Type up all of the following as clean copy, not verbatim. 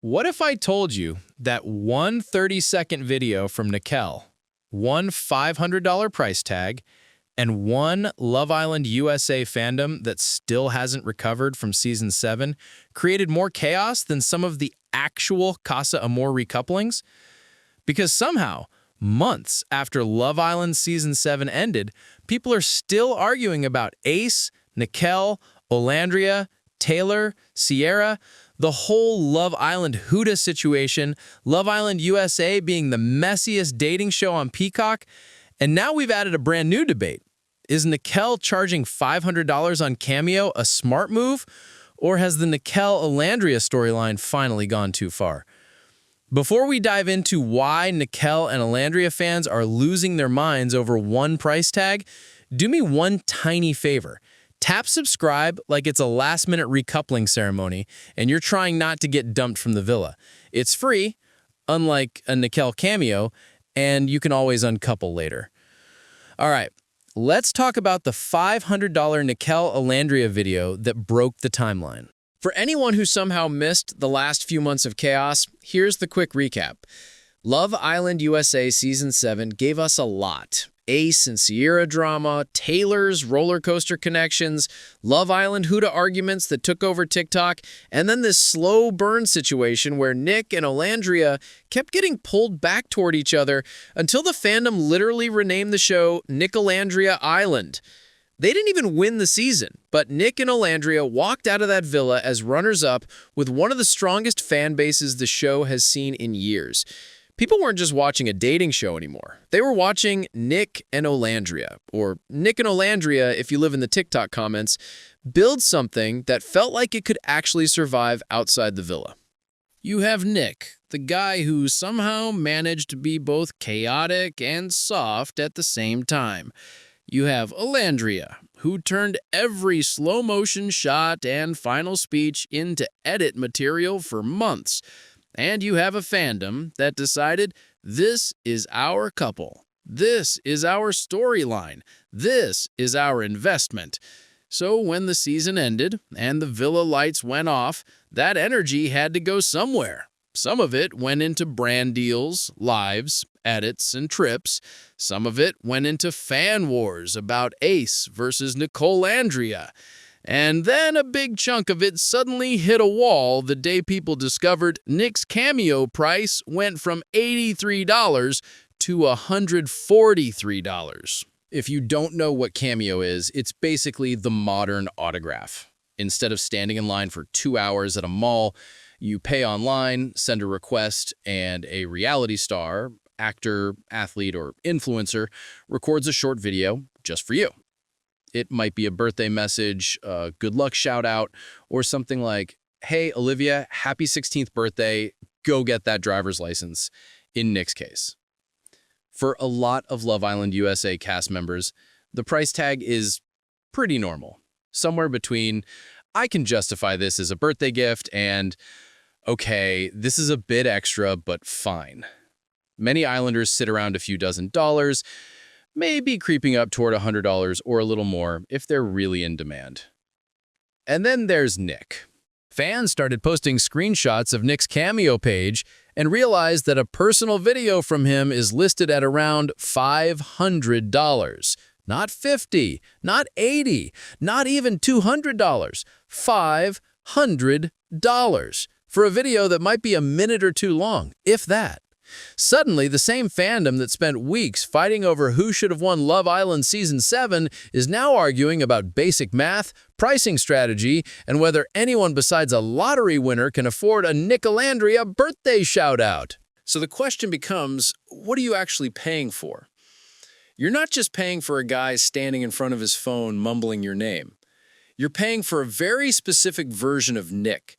What if I told you that one 30-second video from Nickel, one $500 price tag, and one Love Island USA fandom that still hasn't recovered from Season 7 created more chaos than some of the actual Casa Amor recouplings? Because somehow, months after Love Island Season 7 ended, people are still arguing about Ace, Nickel, Olandria, Taylor, Cierra, the whole Love Island huda situation, Love Island USA being the messiest dating show on Peacock, and now we've added a brand new debate. Is Nickel charging $500 on Cameo a smart move, or has the Nicolandria storyline finally gone too far? Before we dive into why Nickel and Olandria fans are losing their minds over one price tag, do me one tiny favor. Tap subscribe like it's a last-minute recoupling ceremony and you're trying not to get dumped from the villa. It's free, unlike a Nickel Cameo, and you can always uncouple later. All right, let's talk about the $500 Nickel Olandria video that broke the timeline. For anyone who somehow missed the last few months of chaos, here's the quick recap. Love Island USA Season 7 gave us a lot. Ace and Cierra drama, Taylor's roller coaster connections, Love Island huda arguments that took over TikTok, and then this slow burn situation where Nic and Olandria kept getting pulled back toward each other until the fandom literally renamed the show Nicolandria Island. They didn't even win the season, but Nic and Olandria walked out of that villa as runners-up with one of the strongest fan bases the show has seen in years. People weren't just watching a dating show anymore. They were watching Nic and Olandria, or Nic and Olandria if you live in the TikTok comments, build something that felt like it could actually survive outside the villa. You have Nic, the guy who somehow managed to be both chaotic and soft at the same time. You have Olandria, who turned every slow-motion shot and final speech into edit material for months. And you have a fandom that decided, this is our couple. This is our storyline. This is our investment. So when the season ended and the villa lights went off, that energy had to go somewhere. Some of it went into brand deals, lives, edits, and trips. Some of it went into fan wars about Ace versus Nicolandria. And then a big chunk of it suddenly hit a wall the day people discovered Nic's Cameo price went from $83 to $143. If you don't know what Cameo is, it's basically the modern autograph. Instead of standing in line for 2 hours at a mall, you pay online, send a request, and a reality star, actor, athlete, or influencer records a short video just for you. It might be a birthday message, a good luck shout out, or something like, hey, Olivia, happy 16th birthday, go get that driver's license, in Nic's case. For a lot of Love Island USA cast members, the price tag is pretty normal. Somewhere between, I can justify this as a birthday gift, and, okay, this is a bit extra, but fine. Many Islanders sit around a few dozen dollars, maybe creeping up toward $100 or a little more if they're really in demand. And then there's Nic. Fans started posting screenshots of Nic's Cameo page and realized that a personal video from him is listed at around $500. Not $50, not $80, not even $200. $500 for a video that might be a minute or two long, if that. Suddenly, the same fandom that spent weeks fighting over who should have won Love Island Season 7 is now arguing about basic math, pricing strategy, and whether anyone besides a lottery winner can afford a Nicolandria birthday shout-out. So the question becomes, what are you actually paying for? You're not just paying for a guy standing in front of his phone mumbling your name. You're paying for a very specific version of Nic,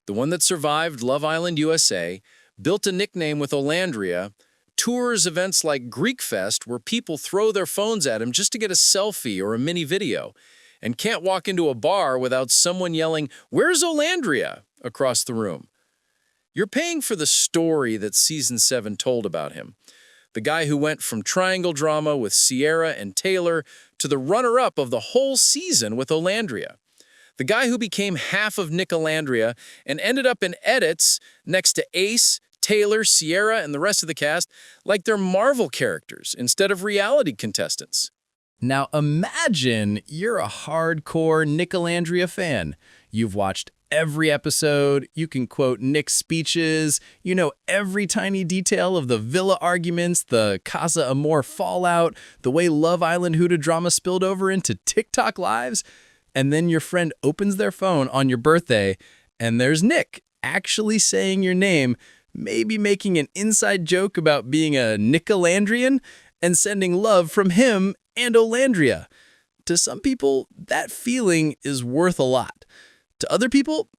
the one that survived Love Island USA, built a nickname with Olandria, tours events like Greek Fest where people throw their phones at him just to get a selfie or a mini video, and can't walk into a bar without someone yelling, "Where's Olandria?" across the room. You're paying for the story that Season 7 told about him. The guy who went from triangle drama with Cierra and Taylor to the runner-up of the whole season with Olandria. The guy who became half of Nicolandria and ended up in edits next to Ace, Taylor, Cierra, and the rest of the cast like they're Marvel characters instead of reality contestants. Now imagine you're a hardcore Nicolandria fan. You've watched every episode, you can quote Nic's speeches, you know every tiny detail of the villa arguments, the Casa Amor fallout, the way Love Island huda drama spilled over into TikTok lives, and then your friend opens their phone on your birthday, and there's Nic actually saying your name, maybe making an inside joke about being a Nicolandrian, and sending love from him and Olandria. To some people, that feeling is worth a lot. To other people,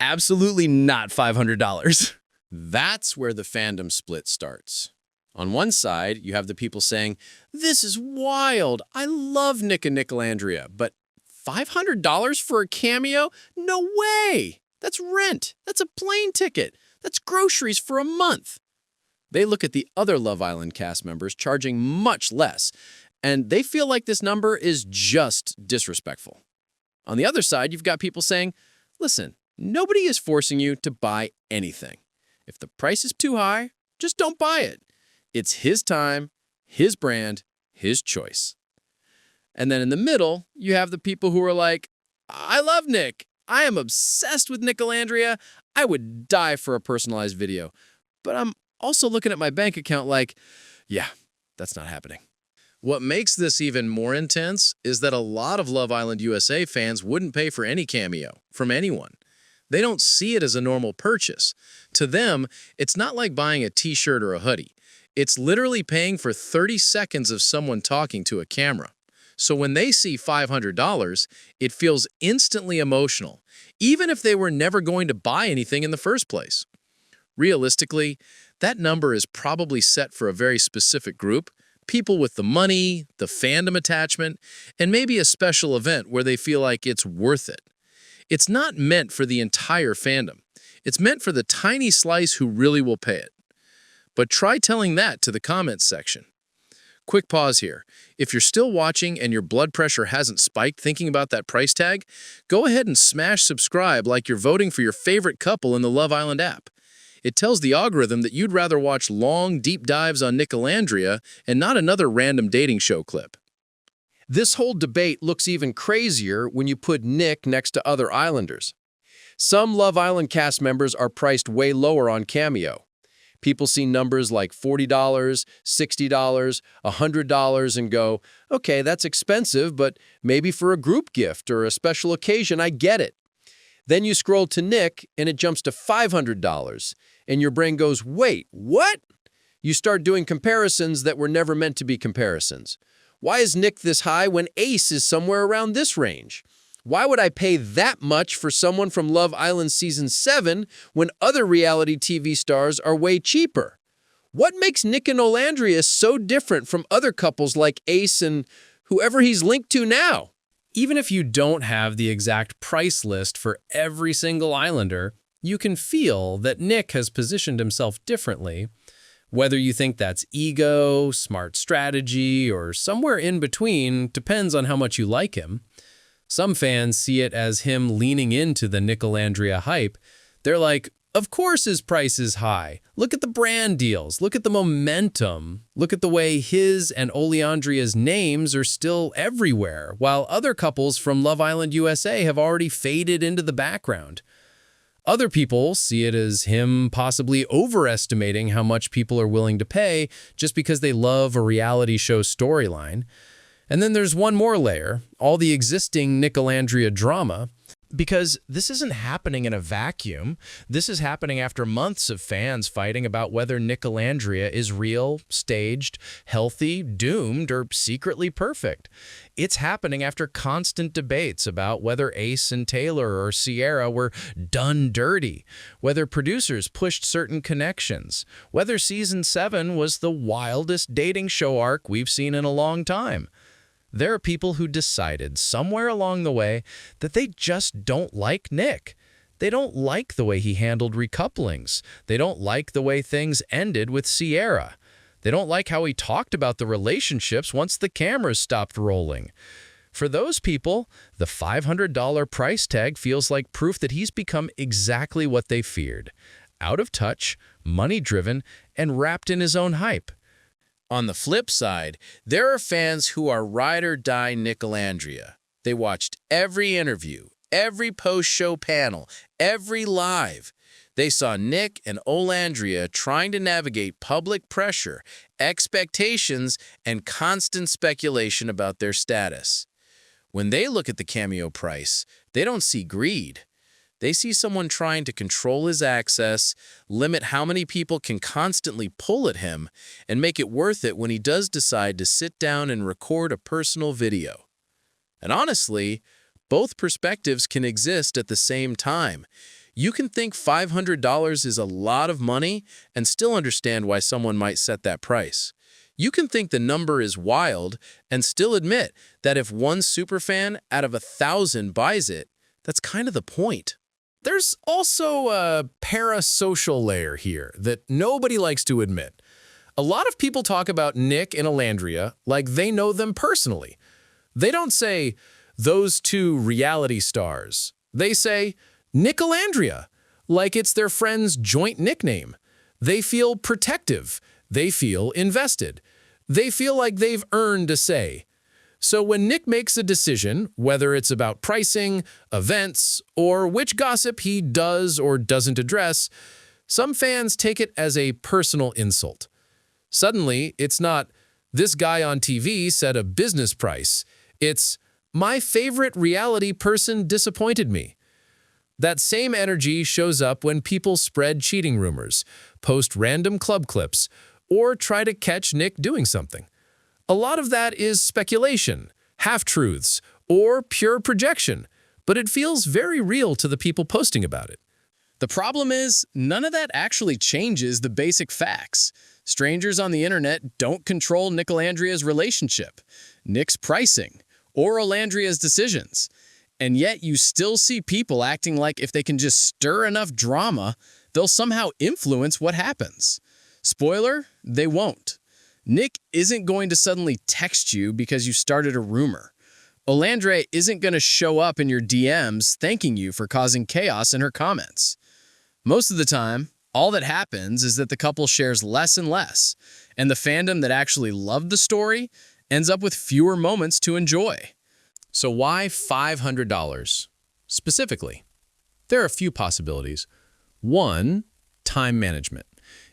absolutely not $500. That's where the fandom split starts. On one side, you have the people saying, "This is wild. I love Nic and Nicolandria, but $500 for a cameo? No way! That's rent. That's a plane ticket. That's groceries for a month." They look at the other Love Island cast members charging much less, and they feel like this number is just disrespectful. On the other side, you've got people saying, "Listen, nobody is forcing you to buy anything. If the price is too high, just don't buy it. It's his time, his brand, his choice." And then in the middle, you have the people who are like, "I love Nic. I am obsessed with Nicolandria. I would die for a personalized video. But I'm also looking at my bank account like, yeah, that's not happening." What makes this even more intense is that a lot of Love Island USA fans wouldn't pay for any cameo from anyone. They don't see it as a normal purchase. To them, it's not like buying a t-shirt or a hoodie. It's literally paying for 30 seconds of someone talking to a camera. So when they see $500, it feels instantly emotional, even if they were never going to buy anything in the first place. Realistically, that number is probably set for a very specific group, people with the money, the fandom attachment, and maybe a special event where they feel like it's worth it. It's not meant for the entire fandom. It's meant for the tiny slice who really will pay it. But try telling that to the comments section. Quick pause here. If you're still watching and your blood pressure hasn't spiked thinking about that price tag, go ahead and smash subscribe like you're voting for your favorite couple in the Love Island app. It tells the algorithm that you'd rather watch long, deep dives on Nicolandria and not another random dating show clip. This whole debate looks even crazier when you put Nic next to other Islanders. Some Love Island cast members are priced way lower on Cameo. People see numbers like $40, $60, $100 and go, okay, that's expensive, but maybe for a group gift or a special occasion, I get it. Then you scroll to Nic and it jumps to $500, and your brain goes, wait, what? You start doing comparisons that were never meant to be comparisons. Why is Nic this high when Ace is somewhere around this range? Why would I pay that much for someone from Love Island Season 7 when other reality TV stars are way cheaper? What makes Nic and Olandria so different from other couples like Ace and whoever he's linked to now? Even if you don't have the exact price list for every single Islander, you can feel that Nic has positioned himself differently. Whether you think that's ego, smart strategy, or somewhere in between depends on how much you like him. Some fans see it as him leaning into the Nicolandria hype. They're like, of course his price is high. Look at the brand deals. Look at the momentum. Look at the way his and Olandria's names are still everywhere, while other couples from Love Island USA have already faded into the background. Other people see it as him possibly overestimating how much people are willing to pay just because they love a reality show storyline. And then there's one more layer, all the existing Nicolandria drama. Because this isn't happening in a vacuum. This is happening after months of fans fighting about whether Nicolandria is real, staged, healthy, doomed, or secretly perfect. It's happening after constant debates about whether Ace and Taylor or Cierra were done dirty, whether producers pushed certain connections, whether Season 7 was the wildest dating show arc we've seen in a long time. There are people who decided somewhere along the way that they just don't like Nic. They don't like the way he handled recouplings. They don't like the way things ended with Cierra. They don't like how he talked about the relationships once the cameras stopped rolling. For those people, the $500 price tag feels like proof that he's become exactly what they feared: out of touch, money-driven, and wrapped in his own hype. On the flip side, there are fans who are ride-or-die Nicolandria. They watched every interview, every post-show panel, every live. They saw Nic and Olandria trying to navigate public pressure, expectations, and constant speculation about their status. When they look at the Cameo price, they don't see greed. They see someone trying to control his access, limit how many people can constantly pull at him, and make it worth it when he does decide to sit down and record a personal video. And honestly, both perspectives can exist at the same time. You can think $500 is a lot of money and still understand why someone might set that price. You can think the number is wild and still admit that if one superfan out of 1,000 buys it, that's kind of the point. There's also a parasocial layer here that nobody likes to admit. A lot of people talk about Nic and Olandria like they know them personally. They don't say, those two reality stars. They say, Nicolandria, like it's their friend's joint nickname. They feel protective. They feel invested. They feel like they've earned a say. So when Nic makes a decision, whether it's about pricing, events, or which gossip he does or doesn't address, some fans take it as a personal insult. Suddenly, it's not, this guy on TV said a business price. It's, my favorite reality person disappointed me. That same energy shows up when people spread cheating rumors, post random club clips, or try to catch Nic doing something. A lot of that is speculation, half-truths, or pure projection, but it feels very real to the people posting about it. The problem is, none of that actually changes the basic facts. Strangers on the internet don't control Nicolandria's relationship, Nic's pricing, or Olandria's decisions. And yet you still see people acting like if they can just stir enough drama, they'll somehow influence what happens. Spoiler, they won't. Nic isn't going to suddenly text you because you started a rumor. Olandria isn't going to show up in your DMs thanking you for causing chaos in her comments. Most of the time, all that happens is that the couple shares less and less, and the fandom that actually loved the story ends up with fewer moments to enjoy. So why $500? Specifically, there are a few possibilities. One, time management.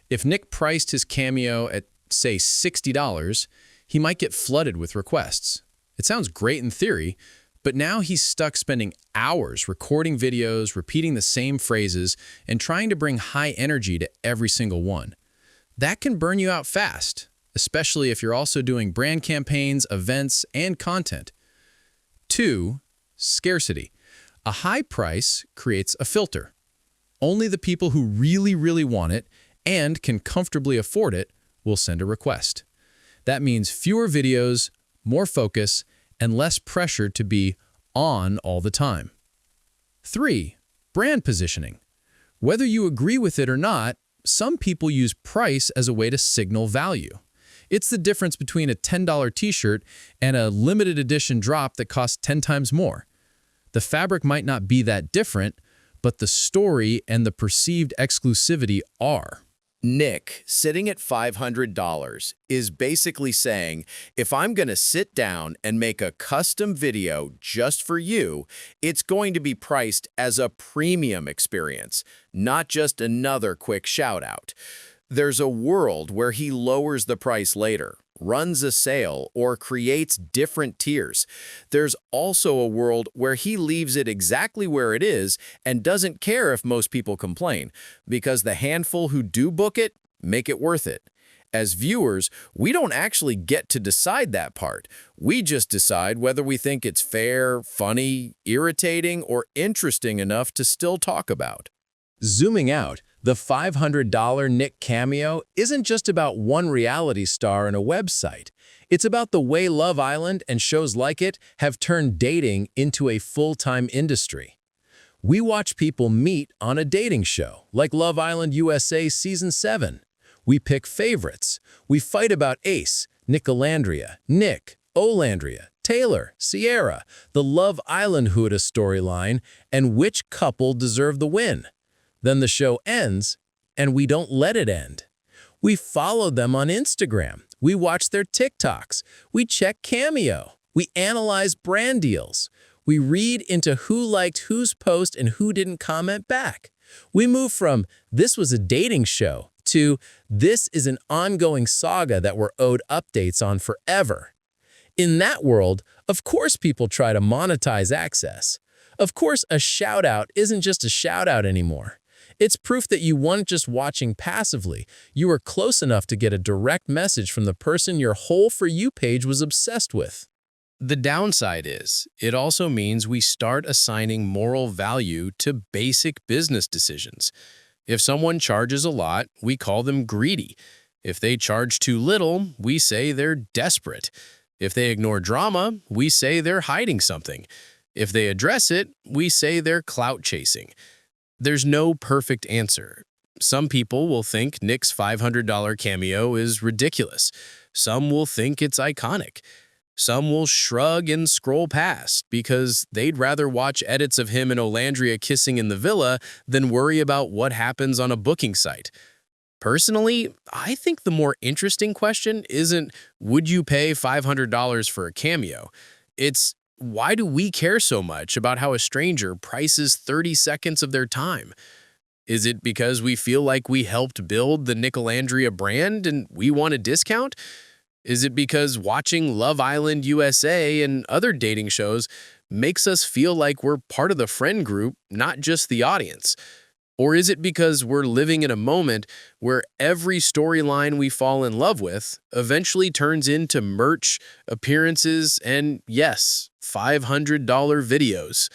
If Nic priced his Cameo at, say, $60, he might get flooded with requests. It sounds great in theory, but now he's stuck spending hours recording videos, repeating the same phrases, and trying to bring high energy to every single one. That can burn you out fast, especially if you're also doing brand campaigns, events, and content. Two, scarcity. A high price creates a filter. Only the people who really want it and can comfortably afford it will send a request. That means fewer videos, more focus, and less pressure to be on all the time. Three, brand positioning. Whether you agree with it or not, some people use price as a way to signal value. It's the difference between a $10 t-shirt and a limited edition drop that costs 10 times more. The fabric might not be that different, but the story and the perceived exclusivity are. Nic, sitting at $500, is basically saying, if I'm going to sit down and make a custom video just for you, it's going to be priced as a premium experience, not just another quick shout-out. There's a world where he lowers the price later, runs a sale, or creates different tiers. There's also a world where he leaves it exactly where it is and doesn't care if most people complain, because the handful who do book it make it worth it. As viewers, we don't actually get to decide that part. We just decide whether we think it's fair, funny, irritating, or interesting enough to still talk about. Zooming out, the $500 Nic Cameo isn't just about one reality star and a website. It's about the way Love Island and shows like it have turned dating into a full-time industry. We watch people meet on a dating show, like Love Island USA Season 7. We pick favorites. We fight about Ace, Nicolandria, Nic, Olandria, Taylor, Cierra, the Love Island huda storyline, and which couple deserved the win. Then the show ends, and we don't let it end. We follow them on Instagram. We watch their TikToks. We check Cameo. We analyze brand deals. We read into who liked whose post and who didn't comment back. We move from "this was a dating show" to "this is an ongoing saga that we're owed updates on forever." In that world, of course people try to monetize access. Of course, a shout-out isn't just a shout-out anymore. It's proof that you weren't just watching passively. You were close enough to get a direct message from the person your whole For You page was obsessed with. The downside is, it also means we start assigning moral value to basic business decisions. If someone charges a lot, we call them greedy. If they charge too little, we say they're desperate. If they ignore drama, we say they're hiding something. If they address it, we say they're clout chasing. There's no perfect answer. Some people will think Nic's $500 cameo is ridiculous. Some will think it's iconic. Some will shrug and scroll past because they'd rather watch edits of him and Olandria kissing in the villa than worry about what happens on a booking site. Personally, I think the more interesting question isn't, would you pay $500 for a cameo? It's, why do we care so much about how a stranger prices 30 seconds of their time? Is it because we feel like we helped build the Nicolandria brand and we want a discount? Is it because watching Love Island USA and other dating shows makes us feel like we're part of the friend group, not just the audience? Or is it because we're living in a moment where every storyline we fall in love with eventually turns into merch, appearances, and yes, $500 videos?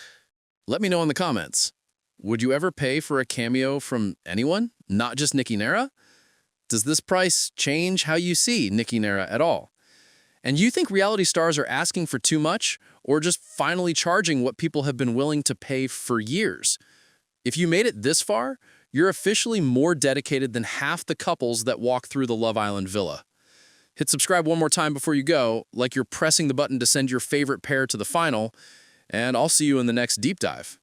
Let me know in the comments. Would you ever pay for a cameo from anyone, not just Nic and Olandria? Does this price change how you see Nic and Olandria at all? And you think reality stars are asking for too much, or just finally charging what people have been willing to pay for years? If you made it this far, you're officially more dedicated than half the couples that walk through the Love Island villa. Hit subscribe one more time before you go, like you're pressing the button to send your favorite pair to the final, and I'll see you in the next deep dive.